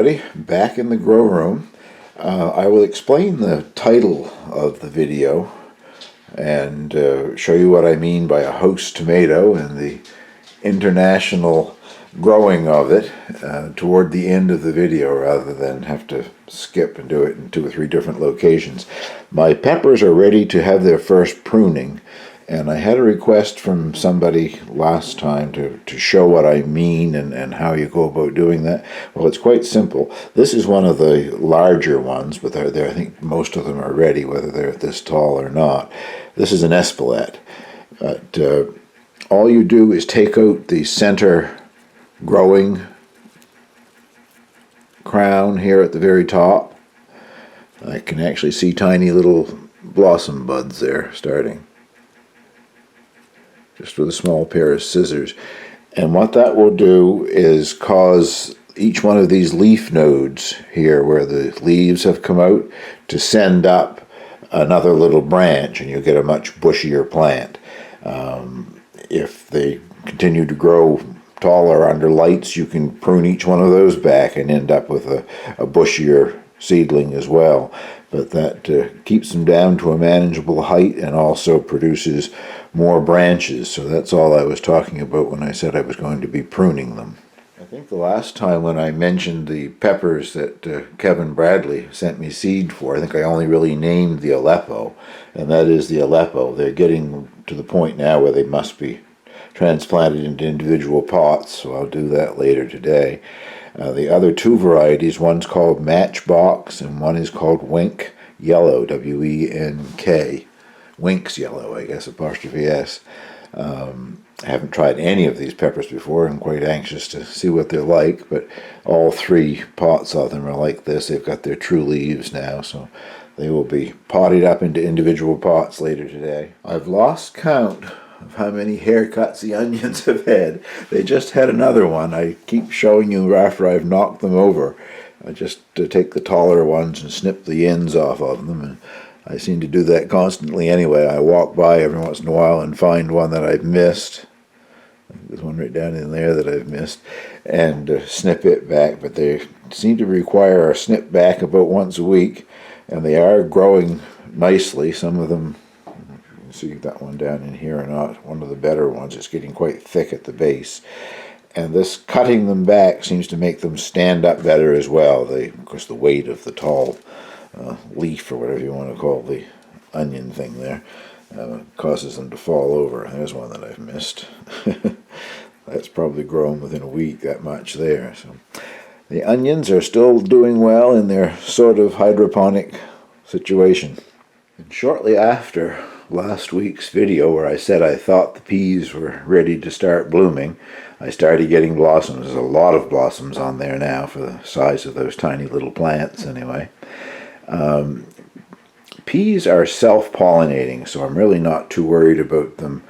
everybody, back in the grow room. I will explain the title of the video and show you what I mean by a host tomato and the international growing of it toward the end of the video, rather than have to skip and do it in 2 or 3 different locations. My peppers are ready to have their first pruning, and I had a request from somebody last time to show what I mean and how you go about doing that. Well, it's quite simple. This is one of the larger ones, but I think most of them are ready, whether they're this tall or not. This is an espelette. But all you do is take out the center growing crown here at the very top. I can actually see tiny little blossom buds there starting, just with a small pair of scissors. And what that will do is cause each one of these leaf nodes here, where the leaves have come out, to send up another little branch, and you'll get a much bushier plant. If they continue to grow taller under lights, you can prune each one of those back and end up with a bushier seedling as well. But that keeps them down to a manageable height and also produces more branches. So that's all I was talking about when I said I was going to be pruning them. I think the last time when I mentioned the peppers that Kevin Bradley sent me seed for, I think I only really named the Aleppo, and that is the Aleppo. They're getting to the point now where they must be transplanted into individual pots, so I'll do that later today. The other 2 varieties, one's called Matchbox and one is called Wink Yellow, W-E-N-K. Wink's Yellow, I guess, apostrophe S. I haven't tried any of these peppers before. I'm quite anxious to see what they're like, but all 3 pots of them are like this. They've got their true leaves now, so they will be potted up into individual pots later today. I've lost count of how many haircuts the onions have had. They just had another one. I keep showing you after I've knocked them over. I just take the taller ones and snip the ends off of them, and I seem to do that constantly anyway. I walk by every once in a while and find one that I've missed. There's one right down in there that I've missed, and snip it back. But they seem to require a snip back about once a week, and they are growing nicely. Some of them, you can see that one down in here or not, one of the better ones. It's getting quite thick at the base. And this cutting them back seems to make them stand up better as well. Of course, the weight of the tall leaf, or whatever you want to call the onion thing there, causes them to fall over. There's one that I've missed. That's probably grown within a week, that much there. So the onions are still doing well in their sort of hydroponic situation. And shortly after last week's video, where I said I thought the peas were ready to start blooming, I started getting blossoms. There's a lot of blossoms on there now for the size of those tiny little plants anyway. Peas are self-pollinating, so I'm really not too worried about them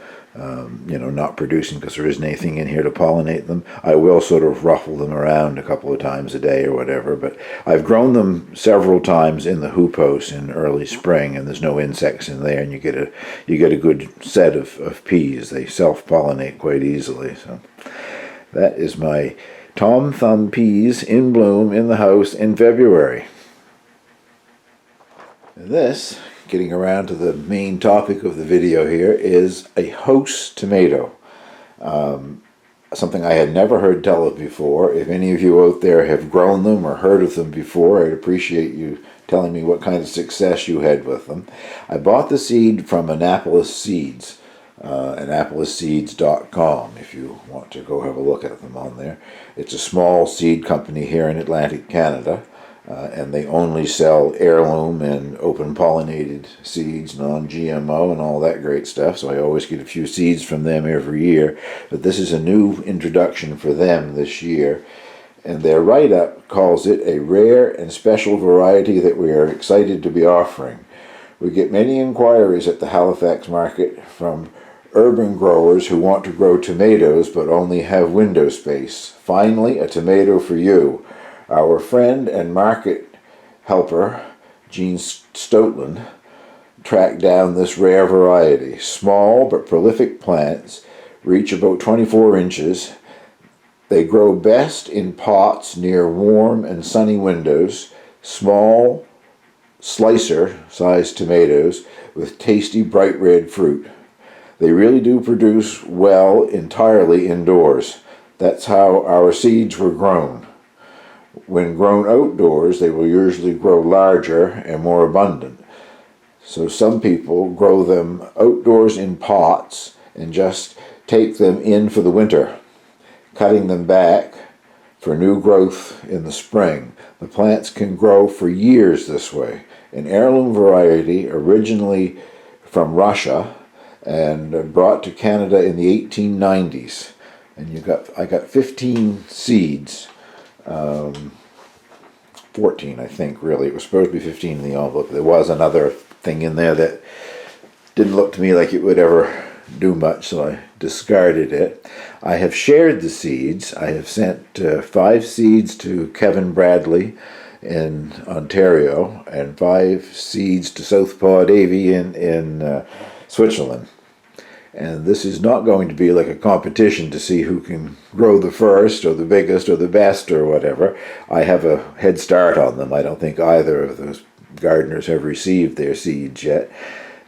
not producing, because there isn't anything in here to pollinate them. I will sort of ruffle them around a couple of times a day or whatever, but I've grown them several times in the hoop house in early spring, and there's no insects in there, and you get a good set of peas. They self-pollinate quite easily. So that is my Tom Thumb peas in bloom in the house in February. And this, getting around to the main topic of the video here, is a host tomato. Something I had never heard tell of before. If any of you out there have grown them or heard of them before, I'd appreciate you telling me what kind of success you had with them. I bought the seed from Annapolis Seeds, AnnapolisSeeds.com, if you want to go have a look at them on there. It's a small seed company here in Atlantic Canada. And they only sell heirloom and open pollinated seeds, non-GMO and all that great stuff, so I always get a few seeds from them every year. But this is a new introduction for them this year, and their write-up calls it a rare and special variety that we are excited to be offering. We get many inquiries at the Halifax market from urban growers who want to grow tomatoes but only have window space. Finally, a tomato for you. Our friend and market helper, Gene Stotland, tracked down this rare variety. Small but prolific plants reach about 24 inches They grow best in pots near warm and sunny windows, small slicer-sized tomatoes with tasty bright red fruit. They really do produce well entirely indoors. That's how our seeds were grown. When grown outdoors, they will usually grow larger and more abundant. So some people grow them outdoors in pots and just take them in for the winter, cutting them back for new growth in the spring. The plants can grow for years this way. An heirloom variety originally from Russia and brought to Canada in the 1890s. And I got 15 seeds, 14 I think really. It was supposed to be 15 in the envelope. There was another thing in there that didn't look to me like it would ever do much, so I discarded it. I have shared the seeds. I have sent 5 seeds to Kevin Bradley in Ontario and 5 seeds to Southpaw Davy in Switzerland. And this is not going to be like a competition to see who can grow the first or the biggest or the best or whatever. I have a head start on them. I don't think either of those gardeners have received their seeds yet,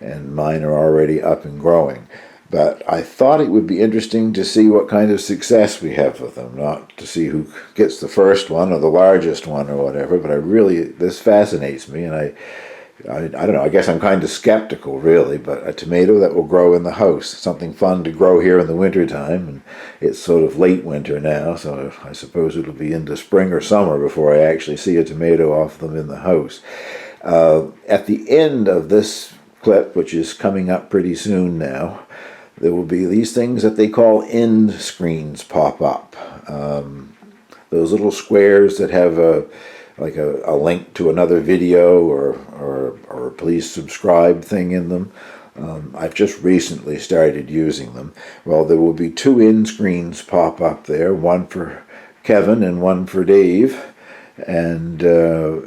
and mine are already up and growing. But I thought it would be interesting to see what kind of success we have with them, not to see who gets the first one or the largest one or whatever, but this fascinates me, and I don't know, I guess I'm kind of skeptical really, but a tomato that will grow in the house, something fun to grow here in the winter time, and it's sort of late winter now, so I suppose it'll be into spring or summer before I actually see a tomato off them in the house. At the end of this clip, which is coming up pretty soon now, there will be these things that they call end screens pop up. Those little squares that have a link to another video or a please subscribe thing in them. I've just recently started using them. Well, there will be 2 end screens pop up there, one for Kevin and one for Dave. And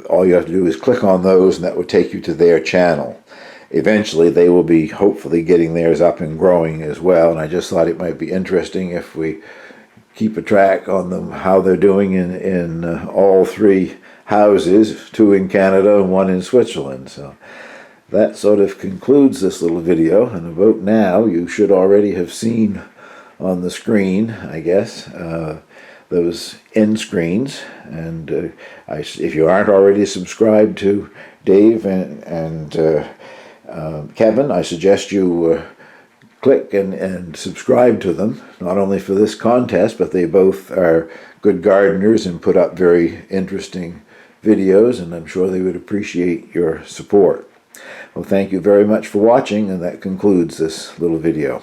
all you have to do is click on those, and that will take you to their channel. Eventually they will be hopefully getting theirs up and growing as well, and I just thought it might be interesting if we keep a track on them, how they're doing in all 3 houses, 2 in Canada and 1 in Switzerland. So that sort of concludes this little video, and about now you should already have seen on the screen, I guess, those end screens. And if you aren't already subscribed to Dave and Kevin, I suggest you click and subscribe to them, not only for this contest, but they both are good gardeners and put up very interesting videos, and I'm sure they would appreciate your support. Well, thank you very much for watching, and that concludes this little video.